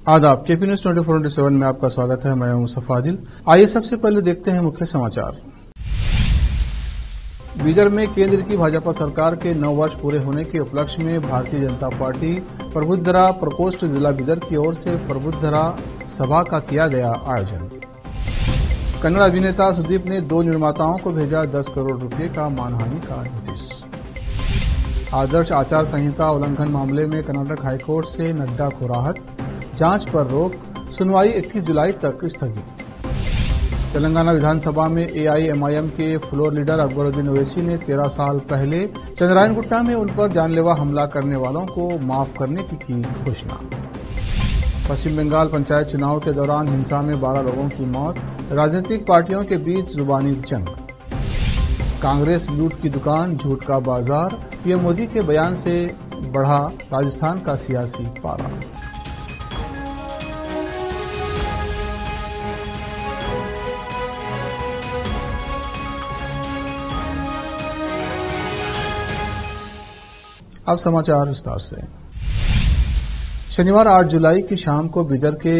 आदाब। KP news 24/7 में आपका स्वागत है। मैं हूं मुस्तफा आदिल। आइए सबसे पहले देखते हैं मुख्य समाचार। बीदर में केंद्र की भाजपा सरकार के 9 वर्ष पूरे होने के उपलक्ष्य में भारतीय जनता पार्टी प्रबुद्धरा प्रकोष्ठ जिला बीदर की ओर से प्रबुद्धरा सभा का किया गया आयोजन। कन्नड़ अभिनेता सुदीप ने 2 निर्माताओं को भेजा 10 करोड़ रुपए का मानहानि का नोटिस। आदर्श आचार संहिता उल्लंघन मामले में कर्नाटक हाईकोर्ट से नड्डा को राहत, जांच पर रोक, सुनवाई 21 जुलाई तक स्थगित। तेलंगाना विधानसभा में एआईएमआईएम के फ्लोर लीडर अकबरुद्दीन ओवैसी ने 13 साल पहले चंद्रायनगुट्टा में उन पर जानलेवा हमला करने वालों को माफ करने की घोषणा। पश्चिम बंगाल पंचायत चुनाव के दौरान हिंसा में 12 लोगों की मौत, राजनीतिक पार्टियों के बीच जुबानी जंग। कांग्रेस लूट की दुकान, झूठ का बाजार, पीएम मोदी के बयान से बढ़ा राजस्थान का सियासी पारा। अब समाचार विस्तार से। शनिवार 8 जुलाई की शाम को बीदर के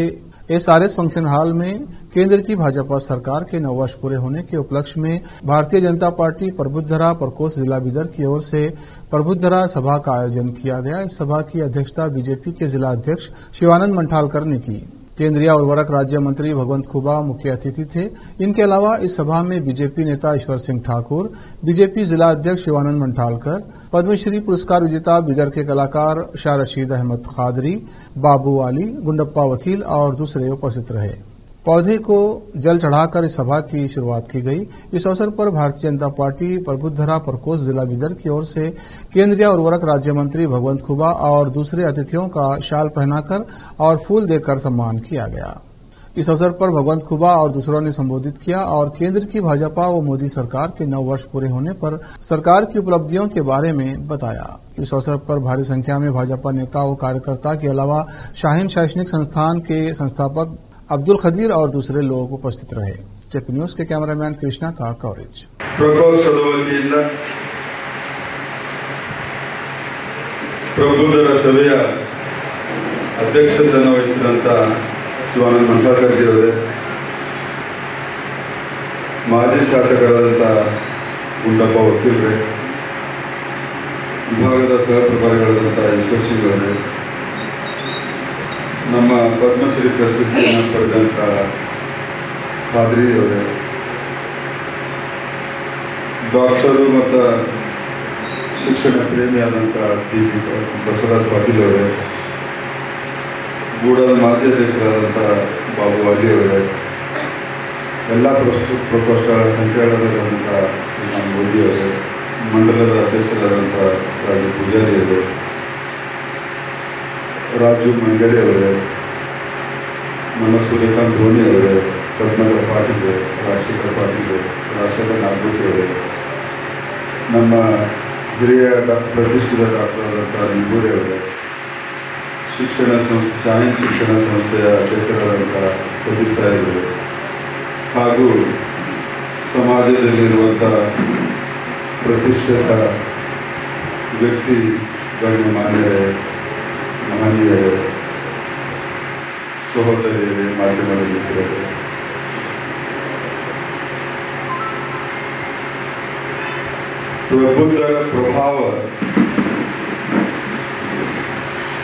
एसआरएस फंक्शन हॉल में केंद्र की भाजपा सरकार के 9 वर्ष पूरे होने के उपलक्ष्य में भारतीय जनता पार्टी प्रबुद्धरा प्रकोष्ठ जिला बीदर की ओर से प्रबुद्धरा सभा का आयोजन किया गया। इस सभा की अध्यक्षता बीजेपी के जिला अध्यक्ष शिवानंद मंठालकर ने की। केंद्रीय उर्वरक राज्य मंत्री भगवंत खुबा मुख्य अतिथि थे। इनके अलावा इस सभा में बीजेपी नेता ईश्वर सिंह ठाकुर, बीजेपी जिला अध्यक्ष शिवानंद मंठालकर, पद्मश्री पुरस्कार विजेता बीदर के कलाकार शाह रशीद अहमद खादरी, बाबू आली, गुंडप्पा वकील और दूसरे उपस्थित रहे। पौधे को जल चढ़ाकर इस सभा की शुरुआत की गई। इस अवसर पर भारतीय जनता पार्टी प्रबुद्धरा प्रकोष्ठ जिला बीदर की ओर से केंद्रीय उर्वरक राज्य मंत्री भगवंत खुबा और दूसरे अतिथियों का शाल पहनाकर और फूल देकर सम्मान किया गया। इस अवसर पर भगवंत खुबा और दूसरों ने संबोधित किया और केंद्र की भाजपा व मोदी सरकार के 9 वर्ष पूरे होने पर सरकार की उपलब्धियों के बारे में बताया। इस अवसर पर भारी संख्या में भाजपा नेता व कार्यकर्ता के अलावा शाहीन शैक्षणिक संस्थान के संस्थापक अब्दुल खदीर और दूसरे लोग उपस्थित रहे। केपी न्यूज के कैमरामैन कृष्णा का कवरेज। ಪ್ರಕೋಷ್ಠದ ವತಿಯಿಂದ ಪ್ರಬುದ್ಧರ ಸಭೆಯ ಅಧ್ಯಕ್ಷತೆಯನ್ನು ವಹಿಸಿದಂತ ಶಿವಾನಂದ ಮಂಠಾಲ್ಕರ್ ಜಿ ಅವರೇ, ಮಾಜಿ ಶಾಸಕರಾದಂಥ ಗುಂಡಪ್ಪ ವಕೀಲರೇ, ವಿಭಾಗದ ಸಹ ಪ್ರಭಾರಿಗಳಾದಂಥ ಈಶ್ವರ್ ಸಿಂಗ್ ಅವರೇ, ನಮ್ಮ ಪದ್ಮಶ್ರೀ ಪ್ರಶಸ್ತಿಯನ್ನು ಪಡೆದಂಥ ಖಾದ್ರಿ ಅವರೇ, ಡಾಕ್ಟರು ಮತ್ತು ಶಿಕ್ಷಣ ಪ್ರೇಮಿಯಾದಂಥ ಟಿ ಜಿ ಬಸವರಾಜ್ ಪಾಟೀಲ್ ಅವರೇ, ಗೂಡದ ಮಾಜಿ ಅಧ್ಯಕ್ಷರಾದಂಥ ಬಾಬು ಅಲಿ ಅವರೇ, ಎಲ್ಲ ಪ್ರಕೋಷ್ಠಗಳ ಸಂಚಾಲಕರಾದಂಥ ಇಮಾಮ್ ಮೋದಿ ಅವರೇ, ಮಂಡಲದ ಅಧ್ಯಕ್ಷರಾದಂಥ ರಾಜು ಪೂಜಾರಿ ಅವರೇ, ರಾಜು ಮಂಗಡಿ ಅವರೇ, ನಮ್ಮ ಸೂರ್ಯಕಾಂತ್ ಧೋನಿ ಅವರೇ, ಪದ್ಮಧರ ಪಾಟೀಲ್, ರಾಜಶೇಖರ್ ಪಾಟೀಲ್, ರಾಜಶೇಖರ್ ನಾಗಭೂಷಿ ಅವರೇ, ನಮ್ಮ ಹಿರಿಯ ಪ್ರತಿಷ್ಠಿತ ಡಾಕ್ಟರಾದಂಥ ನಿಂಬೂರಿ ಅವರೇ, ಶಿಕ್ಷಣ ಸಂಸ್ಥೆ ಶಾಹಿನ್ ಶಿಕ್ಷಣ ಸಂಸ್ಥೆಯ ಅಧ್ಯಕ್ಷರಾದಂಥ ಪ್ರದೀಪ್ ಸಾಹೇಬರು ಹಾಗೂ ಸಮಾಜದಲ್ಲಿರುವಂಥ ಪ್ರತಿಷ್ಠಿತ ವ್ಯಕ್ತಿ ಗಣ್ಯಮಾನ್ಯರೇ, ಮಹನೀಯರೇ, ಸಹೋದರಿಯರೇ, ಮಾಧ್ಯಮದ ಮಿತ್ರರೇ, ಪ್ರಬುದ್ಧರ ಪ್ರಭಾವ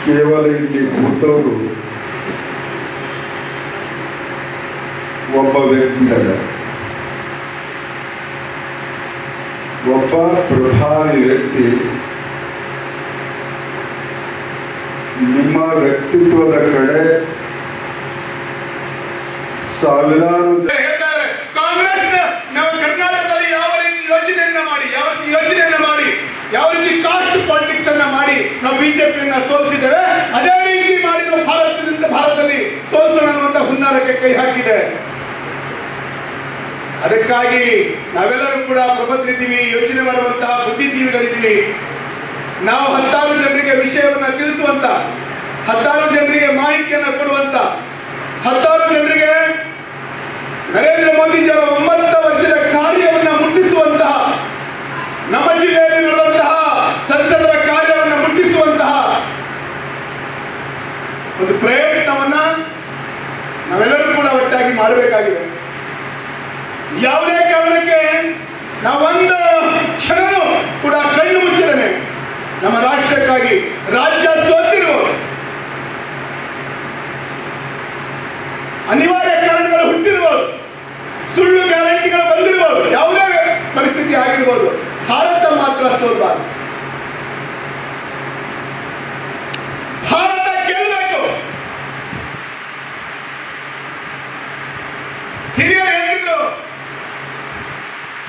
ಕೇವಲ ಇಲ್ಲಿ ಕೂತವರು ಒಬ್ಬ ವ್ಯಕ್ತಿ ಅಲ್ಲ, ಒಬ್ಬ ಪ್ರಭಾವಿ ವ್ಯಕ್ತಿ ನಿಮ್ಮ ವ್ಯಕ್ತಿತ್ವದ ಕಡೆ ಸಾವಿರಾರು ಹೇಳ್ತಾರೆ. ಕಾಂಗ್ರೆಸ್ ನಾವು ಕರ್ನಾಟಕದಲ್ಲಿ ಯಾವ ರೀತಿ ಯೋಚನೆಯನ್ನ ಮಾಡಿ ಯಾವ ರೀತಿ ಕಾಸ್ಟ್ ಪಾಲಿಟಿಕ್ಸ್ ಅನ್ನ ಮಾಡಿ ನಾವು ಬಿಜೆಪಿಯನ್ನ ಸೋಲಿಸಿದ್ದೇವೆ, ಅದೇ ರೀತಿ ಮಾಡಿ ನಾವು ಭಾರತದಲ್ಲಿ ಸೋಲಿಸೋಣ ಅನ್ನುವಂತ ಹುನ್ನಾರಕ್ಕೆ ಕೈ ಹಾಕಿದೆ. ಅದಕ್ಕಾಗಿ ನಾವೆಲ್ಲರೂ ಕೂಡ ಪ್ರಬುದ್ಧರಿದ್ದೀವಿ, ಯೋಚನೆ ಮಾಡುವಂತಹ ಬುದ್ಧಿಜೀವಿಗಳಿದ್ದೀವಿ. ನಾವು 10 ಜನರಿಗೆ ವಿಷಯವನ್ನ ತಿಳಿಸುವಂತ, 10 ಜನರಿಗೆ ಮಾಹಿತಿಯನ್ನು ಕೊಡುವಂತ, 10 ಜನರಿಗೆ ನರೇಂದ್ರ ಮೋದಿಜಿಯವರ 9 ವರ್ಷದ ಕಾರ್ಯವನ್ನು ಮುಟ್ಟಿಸುವಂತಹ, ನಮ್ಮ ಜಿಲ್ಲೆಯಲ್ಲಿ ನಡೆದಂತಹ ಸಂಸದರ ಕಾರ್ಯವನ್ನು ಮುಟ್ಟಿಸುವಂತಹ ಒಂದು ಪ್ರಯತ್ನವನ್ನ ಮಾಡಬೇಕಾಗಿದೆ. ಯಾವುದೇ ಕಾರಣಕ್ಕೆ ನಾವೊಂದು ಕ್ಷಣನೂ ಕೂಡ ಕಣ್ಣು ಮುಚ್ಚದೇನೆ ನಮ್ಮ ರಾಷ್ಟ್ರಕ್ಕಾಗಿ ರಾಜ್ಯ ಸೋತಿರುವುದು, ಅನಿವಾರ್ಯ ಕಾರಣಗಳು ಹುಟ್ಟಿರ್ಬೋದು, ಸುಳ್ಳು ಗ್ಯಾರಂಟಿಗಳು ಬಂದಿರ್ಬೋದು, ಯಾವುದೇ ಪರಿಸ್ಥಿತಿ ಆಗಿರ್ಬೋದು, ಭಾರತ ಮಾತ್ರ ಸೋಲ್ಬಾರದು. ಭಾರತ ಗೆಲ್ಲಬೇಕು. ಹಿರಿಯರು ಹೇಳ್ತಿದ್ರು,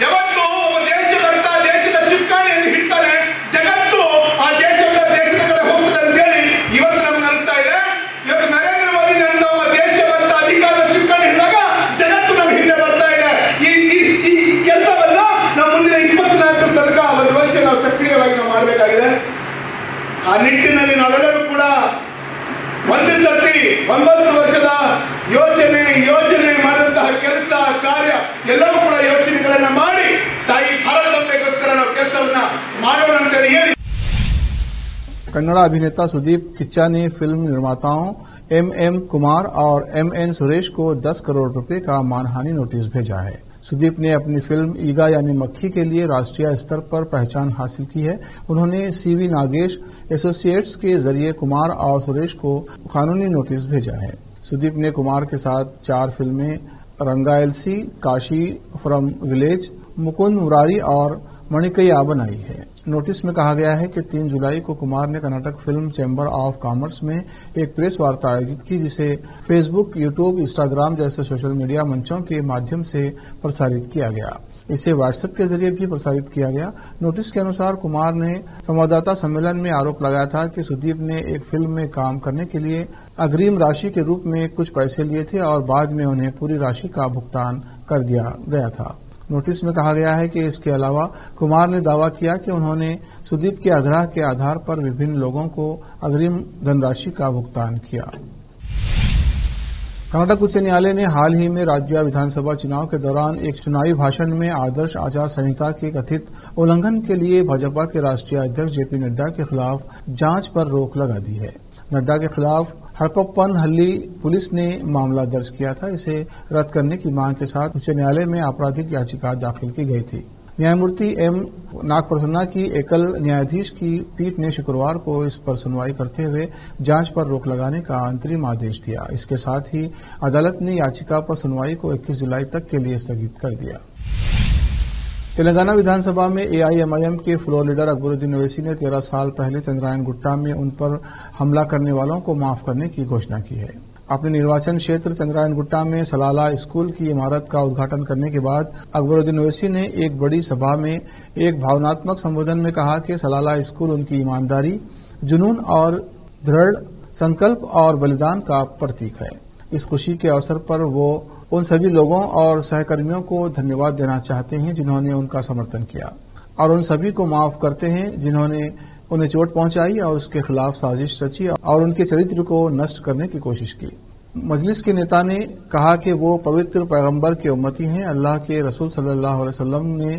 ಯಾವತ್ತು ಒಬ್ಬ ದೇಶಭಕ್ತ ದೇಶದ ಚುಕ್ಕಾಣಿಯನ್ನು ಹಿಡ್ತಾನೆ, ಜಗತ್ತು ಆ ದೇಶದ ಕಡೆ ಹೋಗ್ತದೆ ಅಂತೇಳಿ ಇವತ್ತು ನಮ್ಗೆ ಅನಿಸ್ತಾ ಇದೆ. ಇವತ್ತು ನರೇಂದ್ರ ಮೋದಿ ಅಂತ ಒಬ್ಬ ದೇಶಭಕ್ತ ಅಧಿಕಾರದ ಚುಕ್ಕಾಣಿ ಹಿಡಿದಾಗ ಜಗತ್ತು ನಮ್ಮ ಹಿಂದೆ ಬರ್ತಾ ಇದೆ. ಈ ಕೆಲಸವನ್ನ ನಾವು ಮುಂದಿನ 24 ತನಕ ಒಂದು ವರ್ಷ ನಾವು ಸಕ್ರಿಯವಾಗಿ ನಾವು ಮಾಡಬೇಕಾಗಿದೆ. ಆ ನಿಟ್ಟಿನಲ್ಲಿ ನಾವೆಲ್ಲರೂ ಕೂಡ ಒಂದು ಸರ್ತಿ 9 ವರ್ಷದ ಯೋಚನೆ ಮಾಡಿದಂತಹ ಕೆಲಸ ಕಾರ್ಯ ಎಲ್ಲವೂ ಕೂಡ ಯೋಚನೆಗಳನ್ನ ಮಾಡಿ ತಾಯಿ ಭಾರತಂಬೆಗೋಸ್ಕರ ನಾವು ಕೆಲಸವನ್ನ ಮಾಡೋಣ ಅಂತ ಹೇಳಿ. कन्नड़ा अभिनेता सुदीप किच्चा ने फिल्म निर्माताओं एम कुमार और MN सुरेश को 10 करोड़ रुपए का मानहानि नोटिस भेजा है। सुदीप ने अपनी फिल्म ईगा यानी मक्खी के लिए राष्ट्रीय स्तर पर पहचान हासिल की है। उन्होंने CV नागेश एसोसिएट्स के जरिए कुमार और सुरेश को कानूनी नोटिस भेजा है। सुदीप ने कुमार के साथ 4 फिल्में रंगा LC, Kashi from village, Mukund Murari और मणिकैया बनाई है। नोटिस में कहा गया है कि 3 जुलाई को कुमार ने Karnataka film chamber of commerce में एक प्रेस वार्ता आयोजित की, जिसे फेसबुक, यूट्यूब, इंस्टाग्राम जैसे सोशल मीडिया मंचों के माध्यम से प्रसारित किया गया। इसे व्हाट्सएप के जरिए भी प्रसारित किया गया। नोटिस के अनुसार कुमार ने संवाददाता सम्मेलन में आरोप लगाया था कि सुदीप ने एक फिल्म में काम करने के लिए अग्रिम राशि के रूप में कुछ पैसे लिए थे और बाद में उन्हें पूरी राशि का भुगतान कर दिया गया था। नोटिस में कहा गया है कि इसके अलावा कुमार ने दावा किया कि उन्होंने सुदीप के आग्रह के आधार पर विभिन्न लोगों को अग्रिम धनराशि का भुगतान किया। कर्नाटक उच्च न्यायालय ने हाल ही में राज्य विधानसभा चुनाव के दौरान एक चुनावी भाषण में आदर्श आचार संहिता के कथित उल्लंघन के लिए भाजपा के राष्ट्रीय अध्यक्ष JP नड्डा के खिलाफ जांच पर रोक लगा दी है। नड्डा के खिलाफ हड़पप्पनहल्ली पुलिस ने मामला दर्ज किया था। इसे रद्द करने की मांग के साथ उच्च न्यायालय में आपराधिक याचिका दाखिल की गई थी। न्यायमूर्ति M नागप्रसन्ना की एकल न्यायाधीश की पीठ ने शुक्रवार को इस पर सुनवाई करते हुए जांच पर रोक लगाने का अंतरिम आदेश दिया। इसके साथ ही अदालत ने याचिका पर सुनवाई को 21 जुलाई तक के लिए स्थगित कर दिया। तेलंगाना विधानसभा में AIMIM के फ्लोर लीडर अकबरुद्दीन ओवैसी ने 13 साल पहले चंद्रायन गुट्टा में उन पर हमला करने वालों को माफ करने की घोषणा की है। अपने निर्वाचन क्षेत्र चंद्रायन गुट्टा में सलाला स्कूल की इमारत का उद्घाटन करने के बाद अकबरुद्दीन ओवैसी ने एक बड़ी सभा में एक भावनात्मक संबोधन में कहा कि सलाला स्कूल उनकी ईमानदारी, जुनून और दृढ़ संकल्प और बलिदान का प्रतीक है। इस खुशी के अवसर पर वो उन सभी लोगों और सहकर्मियों को धन्यवाद देना चाहते हैं जिन्होंने उनका समर्थन किया, और उन सभी को माफ करते हैं जिन्होंने उन्हें चोट पहुंचाई और उसके खिलाफ साजिश रची और उनके चरित्र को नष्ट करने की कोशिश की। मजलिस के नेता ने कहा कि वो पवित्र पैगंबर के उम्मती हैं। अल्लाह के रसूल सल्लल्लाहु अलैहि वसल्लम ने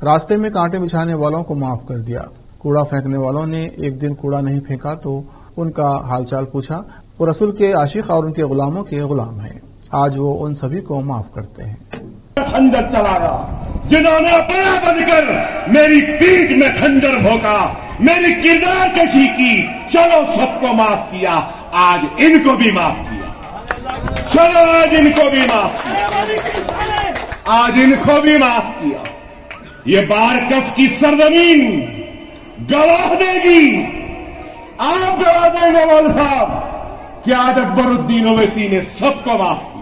रास्ते में कांटे बिछाने वालों को माफ कर दिया। कूड़ा फेंकने वालों ने एक दिन कूड़ा नहीं फेंका तो उनका हालचाल पूछा। वो रसूल के आशिक और उनके गुलामों के गुलाम हैं। आज वो उन सभी को माफ करते हैं। खंजर चलाया, जिन्होंने अपना बनकर मेरी पीठ में खंजर भोंका, मेरी किरदार कशी की, चलो सबको माफ किया, आज इनको भी माफ किया। चलो आज इनको भी माफ किया, आज इनको भी माफ किया। ये बारकस की सरजमीन गवाह देगी, आप गवाह देंगे मौलवी साहब कि आज अकबरुद्दीन ओवैसी ने सबको माफ किया,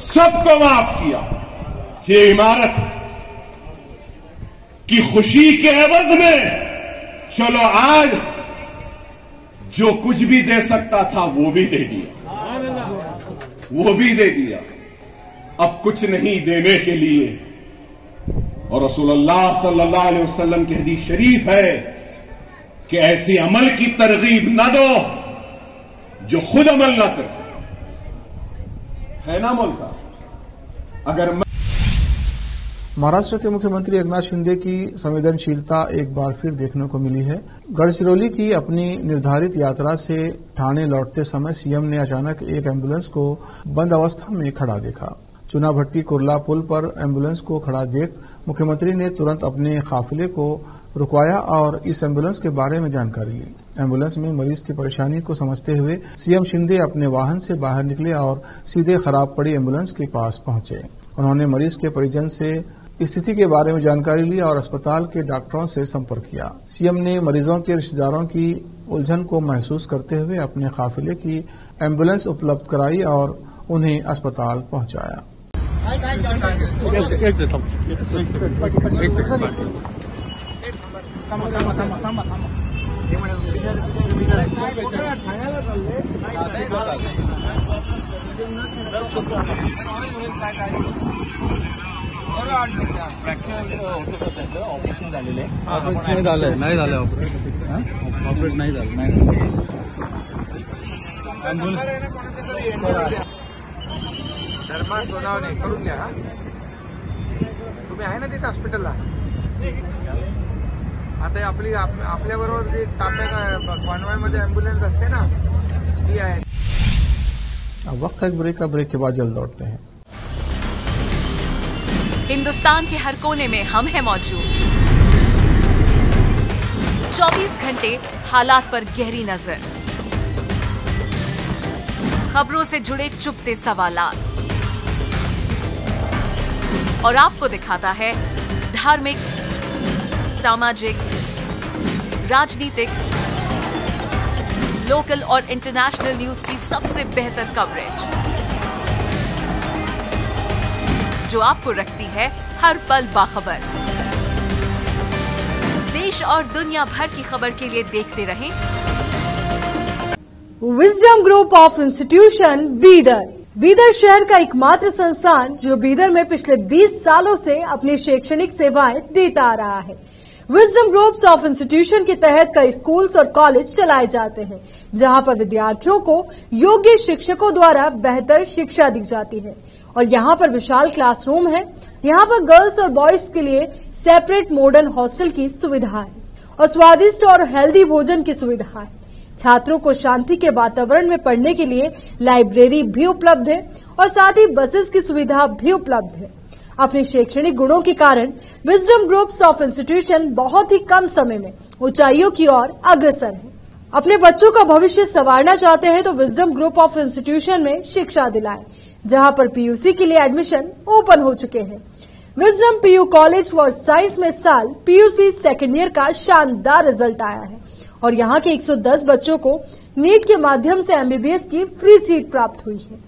सबको माफ किया। ये इमारत की खुशी के एवज में चलो आज जो कुछ भी दे सकता था वो भी दे दिया, वो भी दे दिया। अब कुछ नहीं देने के लिए। और रसूलुल्लाह सल्लल्लाहु अलैहि वसल्लम की हदीस शरीफ है कि ऐसी अमल की तरगीब न दो जो खुद अमल न कर सके, है ना मौलवी साहब? अगर महाराष्ट्र के मुख्यमंत्री एकनाथ शिंदे की संवेदनशीलता एक बार फिर देखने को मिली है। गढ़चिरौली की अपनी निर्धारित यात्रा से ठाणे लौटते समय सीएम ने अचानक एक एम्बुलेंस को बंद अवस्था में खड़ा देखा। चुनाभट्टी कुर्ला पुल पर एम्बुलेंस को खड़ा देख मुख्यमंत्री ने तुरंत अपने काफिले को रुकवाया और इस एम्बुलेंस के बारे में जानकारी ली। एम्बुलेंस में मरीज की परेशानी को समझते हुए सीएम शिंदे अपने वाहन से बाहर निकले और सीधे खराब पड़ी एम्बुलेंस के पास पहुंचे। उन्होंने मरीज के परिजन से स्थिति के बारे में जानकारी ली और अस्पताल के डॉक्टरों से संपर्क किया। सीएम ने मरीजों के रिश्तेदारों की उलझन को महसूस करते हुए अपने काफिले की एम्बुलेंस उपलब्ध कराई और उन्हें अस्पताल पहुंचाया। ऑपरेशन झालेलं आहे, नाही झालं ऑपरेट नाही झालं धर्मा सोनावणे करून घ्या। तुम्ही आहे ना तिथे हॉस्पिटलला? आता आपल्या बरोबर जे ताप्यात कॉन्वॉयमध्ये एम्ब्युलन्स असते ना ती आहे। अब वक्त एक ब्रेक का, ब्रेक के बाद जल्द लौटते हैं। हिंदुस्तान के हर कोने में हम हैं मौजूद। 24 घंटे हालात पर गहरी नजर, खबरों से जुड़े चुपते सवालात और आपको दिखाता है धार्मिक, सामाजिक, राजनीतिक, लोकल और इंटरनेशनल न्यूज की सबसे बेहतर कवरेज जो आपको रखती है हर पल बाखबर। देश और दुनिया भर की खबर के लिए देखते रहें wisdom group of institution Bidar. Bidar शहर का एकमात्र संस्थान जो बीदर में पिछले 20 सालों से अपनी शैक्षणिक सेवाएं देता आ रहा है। विजडम ग्रुप्स ऑफ इंस्टीट्यूशन के तहत कई स्कूल्स और कॉलेज चलाए जाते हैं, जहां पर विद्यार्थियों को योग्य शिक्षकों द्वारा बेहतर शिक्षा दी जाती है। और यहाँ पर विशाल क्लासरूम है। यहाँ पर गर्ल्स और बॉयज के लिए सेपरेट मॉडर्न हॉस्टल की सुविधा है और स्वादिष्ट और हेल्दी भोजन की सुविधा है। छात्रों को शांति के वातावरण में पढ़ने के लिए लाइब्रेरी भी उपलब्ध है और साथ ही बसेस की सुविधा भी उपलब्ध है। अपने शैक्षणिक गुणों के कारण विजडम ग्रुप्स ऑफ इंस्टीट्यूशन बहुत ही कम समय में ऊंचाइयों की ओर अग्रसर है। अपने बच्चों का भविष्य संवारना चाहते हैं तो विजडम ग्रुप ऑफ इंस्टीट्यूशन में शिक्षा दिलाएं, जहां पर पीयूसी के लिए एडमिशन ओपन हो चुके हैं। Wisdom PU college for science में इस साल पीयूसी सेकेंड ईयर का शानदार रिजल्ट आया है और यहाँ के 110 बच्चों को नीट के माध्यम से एमबीबीएस की फ्री सीट प्राप्त हुई है।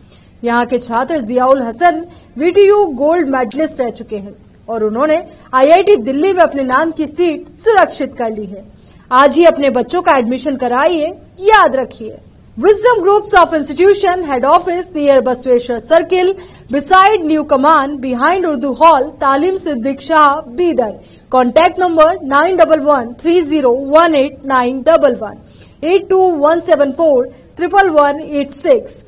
यहाँ के छात्र Ziaul Hasan VTU gold medalist रह चुके हैं और उन्होंने आईआईटी दिल्ली में अपने नाम की सीट सुरक्षित कर ली है। आज ही अपने बच्चों का एडमिशन कराइए, याद रखिए। Wisdom Groups of Institution Head Office near Basweshwar Circle, beside New Command, behind Urdu Hall, Talim Siddiq Shah, Bidar. Contact number 9130189111, 8217411186.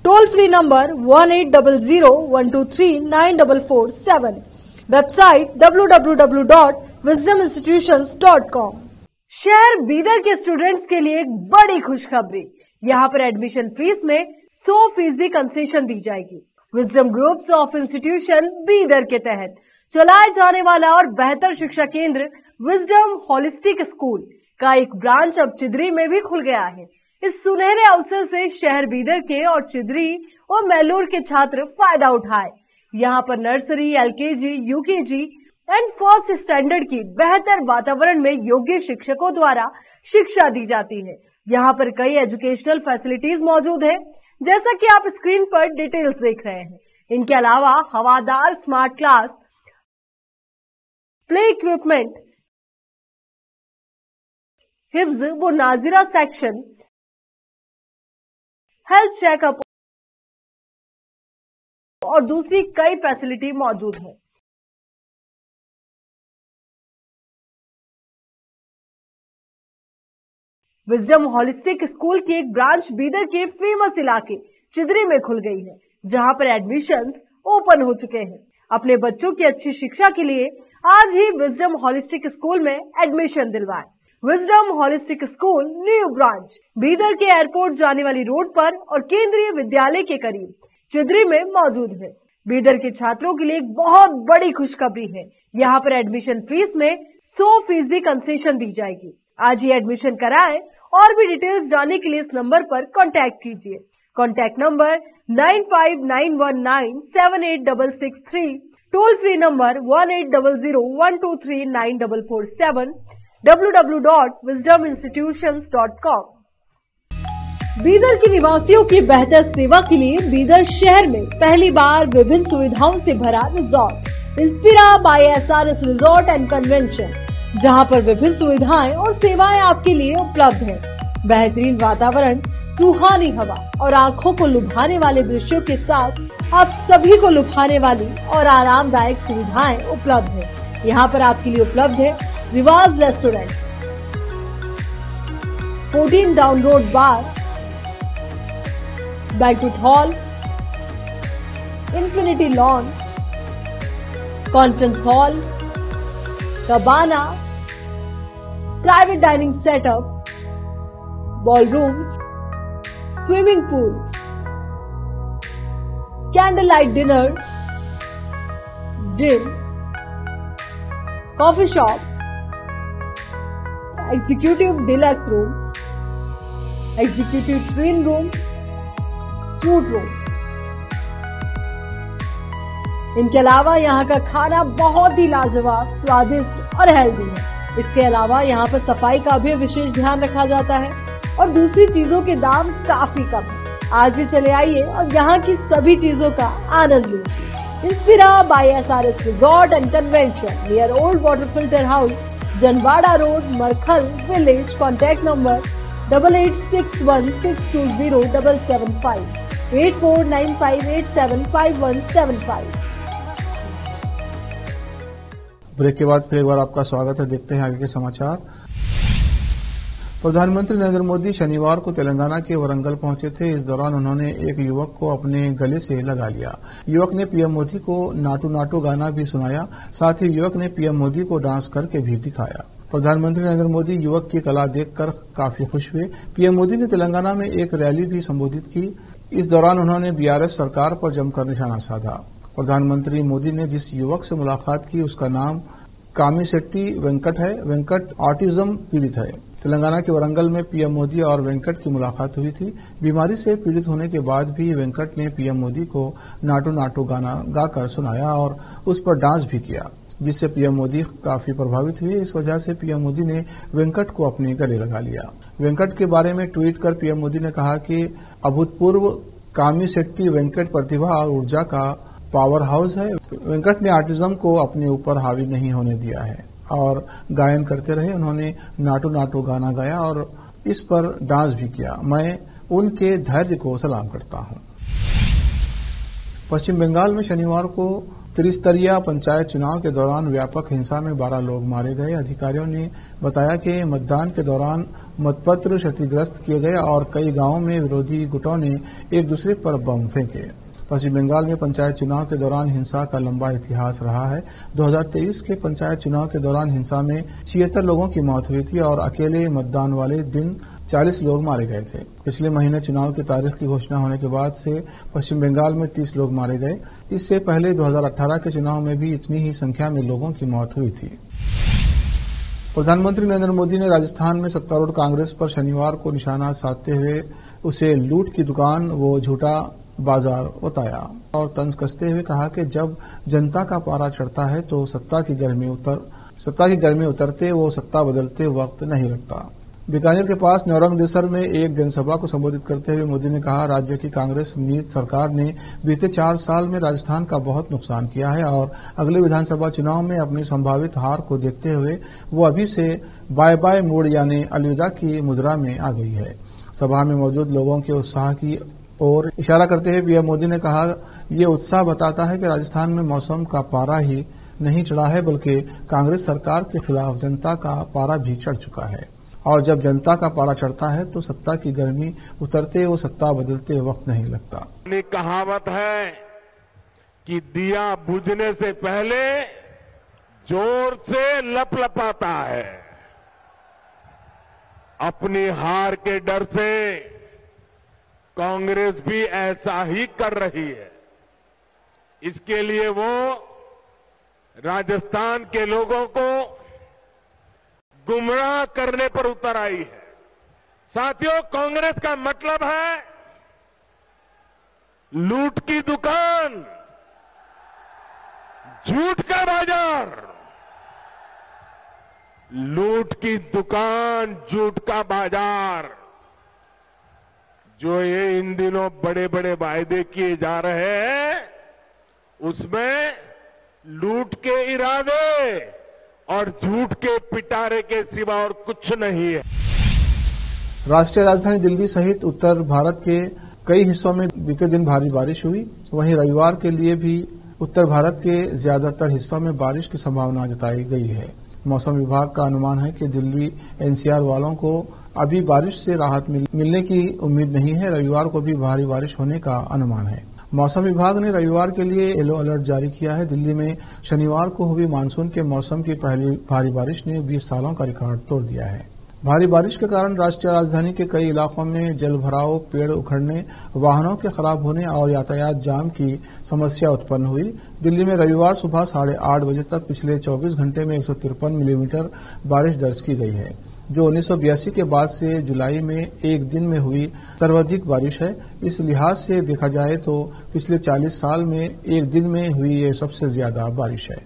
Toll free number 180012394447. Website www.wisdominstitutions.com. शहर बीदर के स्टूडेंट्स के लिए एक बड़ी खुशखबरी। यहाँ पर एडमिशन फीस में 100% कंसेशन दी जाएगी। Wisdom groups of institution Bidar के तहत चलाए जाने वाला और बेहतर शिक्षा केंद्र विजडम होलिस्टिक स्कूल का एक ब्रांच अब चिदरी में भी खुल गया है। इस सुनहरे अवसर से शहर बीदर के और चिदरी और मैलूर के छात्र फायदा उठाए। यहाँ पर nursery, LKG, UKG and first standard की बेहतर वातावरण में योग्य शिक्षकों द्वारा शिक्षा दी जाती है। यहाँ पर कई एजुकेशनल फैसिलिटीज मौजूद है, जैसा कि आप स्क्रीन पर डिटेल्स देख रहे हैं। इनके अलावा हवादार स्मार्ट क्लास, प्ले इक्विपमेंट, हिफ्ज व नाजिरा सेक्शन, हेल्थ चेकअप और दूसरी कई फैसिलिटी मौजूद है। विजडम होलिस्टिक स्कूल की एक ब्रांच बीदर के फेमस इलाके चिदरी में खुल गई है, जहां पर एडमिशंस ओपन हो चुके हैं। अपने बच्चों की अच्छी शिक्षा के लिए आज ही विजडम होलिस्टिक स्कूल में एडमिशन दिलवाएं। Wisdom holistic school new branch Bidar के एयरपोर्ट जाने वाली रोड पर और केंद्रीय विद्यालय के करीब चिदरी में मौजूद है। बीदर के छात्रों के लिए एक बहुत बड़ी खुशखबरी है। यहाँ पर एडमिशन फीस में 100% कंसेशन दी जाएगी। आज ही एडमिशन कराएं और भी डिटेल्स जानने के लिए इस नंबर पर कांटेक्ट कीजिए। Contact number 9591978663, toll free number 1800123947, www.wisdominstitutions.com। Bidar के निवासियों की बेहतर सेवा के लिए बीदर शहर में पहली बार विभिन्न सुविधाओं से भरा resort Inspira by SRS resort and convention, जहां पर विभिन्न सुविधाएं और सेवाएं आपके लिए उपलब्ध है। बेहतरीन वातावरण, सुहानी हवा और आंखों को लुभाने वाले दृश्यों के साथ आप सभी को लुभाने वाली और आरामदायक सुविधाएं उपलब्ध है। यहाँ पर आपके लिए उपलब्ध है Riwaz restaurant, 14 down road bar, banquet hall, infinity lawn, conference hall, cabana, private dining setup, ballrooms, swimming pool, candle light dinner, gym, coffee shop, executive deluxe room, executive twin room, suite room. इनके अलावा यहाँ का खाना बहुत ही लाजवाब, स्वादिष्ट और healthy है। इसके अलावा यहाँ पर सफाई का भी विशेष ध्यान रखा जाता है और दूसरी चीजों के दाम काफी कम है। आज ही चले आइए और यहाँ की सभी चीजों का आनंद लीजिए। Inspira by SRS resort and convention near old water filter house, Janwada road, Markhal village. Contact number 8861620775, 8495875175। Break के बाद फिर एक बार आपका स्वागत है। देखते हैं आगे के समाचार। प्रधानमंत्री नरेंद्र मोदी शनिवार को तेलंगाना के वरंगल पहुंचे थे। इस दौरान उन्होंने एक युवक को अपने गले से लगा लिया। युवक ने पीएम मोदी को नाटू नाटू गाना भी सुनाया। साथ ही युवक ने पीएम मोदी को डांस करके भी दिखाया। प्रधानमंत्री नरेंद्र मोदी युवक की कला देखकर काफी खुश हुए। पीएम मोदी ने तेलंगाना में एक रैली भी संबोधित की। इस दौरान उन्होंने बीआरएस सरकार पर जमकर निशाना साधा। प्रधानमंत्री मोदी ने जिस युवक से मुलाकात की उसका नाम कामिशेट्टी वेंकट है। वेंकट ऑटिज्म पीड़ित है। तेलंगाना के वरंगल में पीएम मोदी और वेंकट की मुलाकात हुई थी। बीमारी से पीड़ित होने के बाद भी वेंकट ने पीएम मोदी को नाटू नाटू गाना गाकर सुनाया और उस पर डांस भी किया, जिससे पीएम मोदी काफी प्रभावित हुए। इस वजह से पीएम मोदी ने वेंकट को अपने गले लगा लिया। वेंकट के बारे में ट्वीट कर पीएम मोदी ने कहा कि अभूतपूर्व कामिशेट्टी वेंकट प्रतिभा और ऊर्जा का पावर हाउस है। वेंकट ने ऑटिज्म को अपने ऊपर हावी नहीं होने दिया है और गायन करते रहे। उन्होंने नाटू नाटू गाना गाया और इस पर डांस भी किया। मैं उनके धैर्य को सलाम करता हूं। पश्चिम बंगाल में शनिवार को त्रिस्तरीय पंचायत चुनाव के दौरान व्यापक हिंसा में 12 लोग मारे गए। अधिकारियों ने बताया कि मतदान के दौरान मतपत्र क्षतिग्रस्त किए गए और कई गांवों में विरोधी गुटों ने एक दूसरे पर बम फेंके। पश्चिम बंगाल में पंचायत चुनाव के दौरान हिंसा का लंबा इतिहास रहा है। 2023 के पंचायत चुनाव के दौरान हिंसा में 76 लोगों की मौत हुई थी और अकेले मतदान वाले दिन 40 लोग मारे गए थे। पिछले महीने चुनाव की तारीख की घोषणा होने के बाद से पश्चिम बंगाल में 30 लोग मारे गए। इससे पहले 2018 के चुनाव में भी इतनी ही संख्या में लोगों की मौत हुई थी। प्रधानमंत्री नरेंद्र मोदी ने राजस्थान में सत्तारूढ़ कांग्रेस पर शनिवार को निशाना साधते हुए उसे लूट की दुकान व झूठा बाजार बताया और तंज कसते हुए कहा कि जब जनता का पारा चढ़ता है तो सत्ता की गर्मी उतरते वो सत्ता बदलते वक्त नहीं लगता। बीकानेर के पास नौरंगदेसर में एक जनसभा को संबोधित करते हुए मोदी ने कहा, राज्य की कांग्रेस नीत सरकार ने बीते 4 साल में राजस्थान का बहुत नुकसान किया है और अगले विधानसभा चुनाव में अपनी संभावित हार को देखते हुए वो अभी से बाय बाय मोड यानी अलविदा की मुद्रा में आ गई है। सभा में मौजूद लोगों के उत्साह की ओर इशारा करते हुए पीएम मोदी ने कहा, ये उत्साह बताता है कि राजस्थान में मौसम का पारा ही नहीं चढ़ा है बल्कि कांग्रेस सरकार के खिलाफ जनता का पारा भी चढ़ चुका है और जब जनता का पारा चढ़ता है तो सत्ता की गर्मी उतरते वो सत्ता बदलते वक्त नहीं लगता। कहावत है कि दिया बुझने से पहले जोर से लपलपाता है। अपनी हार के डर से कांग्रेस भी ऐसा ही कर रही है। इसके लिए वो राजस्थान के लोगों को गुमराह करने पर उतर आई है। साथियों, कांग्रेस का मतलब है लूट की दुकान, झूठ का बाजार। लूट की दुकान, झूठ का बाजार, जो ये इन दिनों बड़े बड़े वायदे किए जा रहे हैं, उसमें लूट के इरादे और झूठ के पिटारे के सिवा और कुछ नहीं है। राष्ट्रीय राजधानी दिल्ली सहित उत्तर भारत के कई हिस्सों में बीते दिन भारी बारिश हुई। वहीं रविवार के लिए भी उत्तर भारत के ज्यादातर हिस्सों में बारिश की संभावना जताई गई है। मौसम विभाग का अनुमान है कि दिल्ली एनसीआर वालों को अभी बारिश से राहत मिलने की उम्मीद नहीं है। रविवार को भी भारी बारिश होने का अनुमान है। मौसम विभाग ने रविवार के लिए येलो अलर्ट जारी किया है। दिल्ली में शनिवार को हुई मानसून के मौसम की पहली भारी बारिश ने 20 सालों का रिकॉर्ड तोड़ दिया है। भारी बारिश के कारण राष्ट्रीय राजधानी के कई इलाकों में जल भराव, पेड़ उखड़ने, वाहनों के खराब होने और यातायात जाम की समस्या उत्पन्न हुई। दिल्ली में रविवार सुबह 8:30 बजे तक पिछले 24 घंटे में 153 मिलीमीटर बारिश दर्ज की गई है, जो 1982 के बाद से जुलाई में एक दिन में हुई सर्वाधिक बारिश है। इस लिहाज से देखा जाए तो पिछले 40 साल में एक दिन में हुई ये सबसे ज्यादा बारिश है।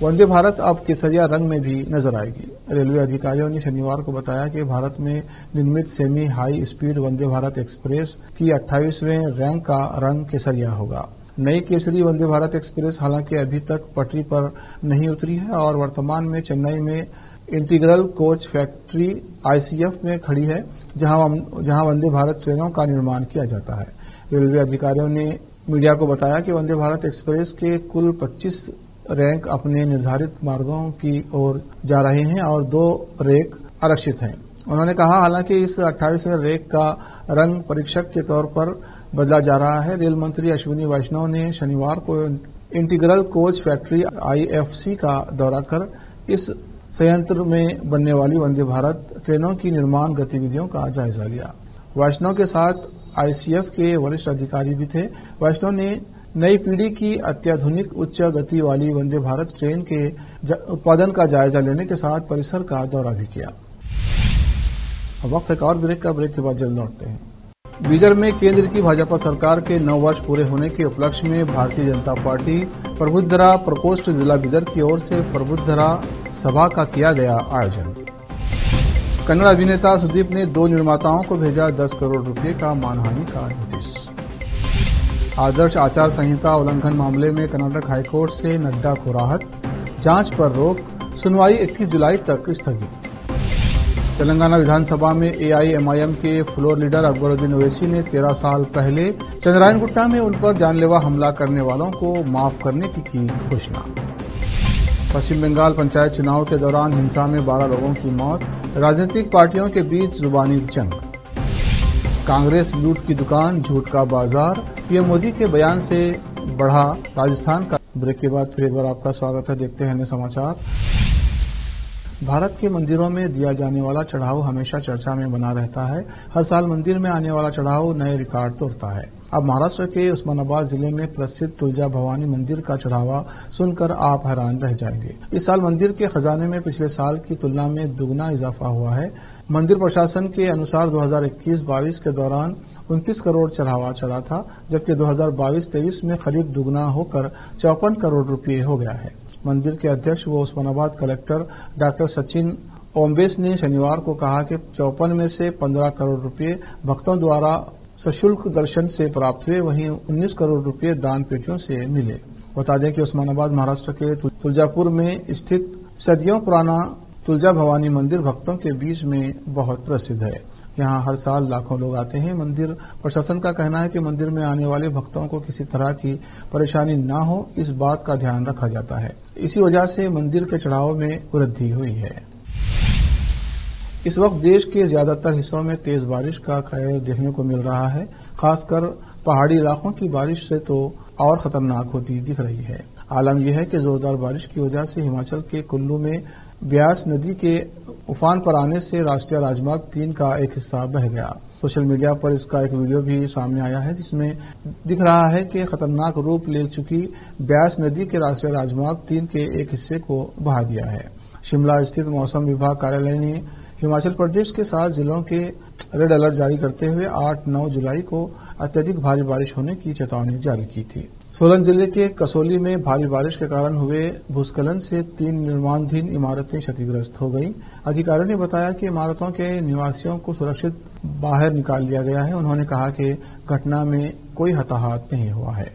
वंदे भारत अब केसरिया रंग में भी नजर आएगी। रेलवे अधिकारियों ने शनिवार को बताया कि भारत में निर्मित semi high speed Vande Bharat express की 28वें रैंक का रंग केसरिया होगा। नई केसरी वंदे भारत एक्सप्रेस हालांकि अभी तक पटरी पर नहीं उतरी है और वर्तमान में चेन्नई में इंटीग्रल कोच फैक्ट्री आईसीएफ में खड़ी है, जहां वंदे भारत ट्रेनों का निर्माण किया जाता है। रेलवे अधिकारियों ने मीडिया को बताया कि वंदे भारत एक्सप्रेस के कुल 25 रैंक अपने निर्धारित मार्गों की ओर जा रहे हैं और 2 रैंक आरक्षित हैं। उन्होंने कहा, हालांकि इस 28वें रैंक का रंग परीक्षक के तौर पर बदला जा रहा है। रेल मंत्री अश्विनी वैष्णव ने शनिवार को इंटीग्रल कोच फैक्ट्री आईएफसी का दौरा कर इस संयंत्र में बनने वाली वंदे भारत ट्रेनों की निर्माण गतिविधियों का जायजा लिया। वैष्णव के साथ आईसीएफ के वरिष्ठ अधिकारी भी थे। वैष्णव ने नई पीढ़ी की अत्याधुनिक उच्च गति वाली वंदे भारत ट्रेन के उत्पादन का जायजा लेने के साथ परिसर का दौरा भी किया। अब वक्त एक और ब्रेक का, ब्रेक के बाद जल्द लौटते हैं। बीदर में केंद्र की भाजपा सरकार के 9 वर्ष पूरे होने के उपलक्ष्य में भारतीय जनता पार्टी प्रबुद्धरा प्रकोष्ठ जिला बीदर की ओर से प्रबुद्धरा सभा का किया गया आयोजन। कन्नड़ अभिनेता सुदीप ने 2 निर्माताओं को भेजा 10 करोड़ रुपए का मानहानि का नोटिस। आदर्श आचार संहिता उल्लंघन मामले में कर्नाटक हाईकोर्ट से नड्डा को राहत, जांच पर रोक, सुनवाई 21 जुलाई तक स्थगित। तेलंगाना विधानसभा में एआईएमआईएम के फ्लोर लीडर अकबरुद्दीन ओवैसी ने 13 साल पहले चंद्रायनगुट्टा में उन पर जानलेवा हमला करने वालों को माफ करने की घोषणा। पश्चिम बंगाल पंचायत चुनाव के दौरान हिंसा में 12 लोगों की मौत, राजनीतिक पार्टियों के बीच जुबानी जंग। कांग्रेस लूट की दुकान, झूठ का बाजार, पीएम मोदी के बयान से बढ़ा राजस्थान का। ब्रेक के बाद फिर एक बार आपका स्वागत है। देखते हैं अन्य समाचार। भारत के मंदिरों में दिया जाने वाला चढ़ाव हमेशा चर्चा में बना रहता है। हर साल मंदिर में आने वाला चढ़ाव नए रिकॉर्ड तोड़ता है। अब महाराष्ट्र के उस्मानाबाद जिले में प्रसिद्ध तुलजा भवानी मंदिर का चढ़ावा सुनकर आप हैरान रह जाएंगे। इस साल मंदिर के खजाने में पिछले साल की तुलना में दुगना इजाफा हुआ है। मंदिर प्रशासन के अनुसार 2021-22 के दौरान 29 करोड़ चढ़ावा चढ़ा था, जबकि 2022-23 में करीब दुगना होकर 54 करोड़ रुपये हो गया है। मंदिर के अध्यक्ष व उस्मानाबाद कलेक्टर डॉक्टर सचिन ओम्बेस ने शनिवार को कहा कि 54 में से 15 करोड़ रुपये भक्तों द्वारा सशुल्क दर्शन से प्राप्त हुए, वहीं 19 करोड़ रुपये दान पेटियों से मिले। बता दें कि उस्मानाबाद महाराष्ट्र के तुलजापुर में स्थित सदियों पुराना तुलजा भवानी मंदिर भक्तों के बीच में बहुत प्रसिद्ध है। यहाँ हर साल लाखों लोग आते हैं। मंदिर प्रशासन का कहना है कि मंदिर में आने वाले भक्तों को किसी तरह की परेशानी न हो, इस बात का ध्यान रखा जाता है। इसी वजह से मंदिर के चढ़ाव में वृद्धि हुई है। इस वक्त देश के ज्यादातर हिस्सों में तेज बारिश का कहर देखने को मिल रहा है। खासकर पहाड़ी इलाकों की बारिश से तो और खतरनाक होती दिख रही है। आलम यह है कि जोरदार बारिश की वजह से हिमाचल के कुल्लू में ब्यास नदी के उफान पर आने से राष्ट्रीय राजमार्ग 3 का एक हिस्सा बह गया। सोशल मीडिया पर इसका एक वीडियो भी सामने आया है जिसमें दिख रहा है कि खतरनाक रूप ले चुकी ब्यास नदी के राष्ट्रीय राजमार्ग 3 के एक हिस्से को बहा दिया है। शिमला स्थित मौसम विभाग कार्यालय ने हिमाचल प्रदेश के 7 जिलों के रेड अलर्ट जारी करते हुए 8-9 जुलाई को अत्यधिक भारी बारिश होने की चेतावनी जारी की थी। सोलन जिले के कसौली में भारी बारिश के कारण हुए भूस्खलन से 3 निर्माणाधीन इमारतें क्षतिग्रस्त हो गईं। अधिकारियों ने बताया कि इमारतों के निवासियों को सुरक्षित बाहर निकाल लिया गया है। उन्होंने कहा कि घटना में कोई हताहत नहीं हुआ है।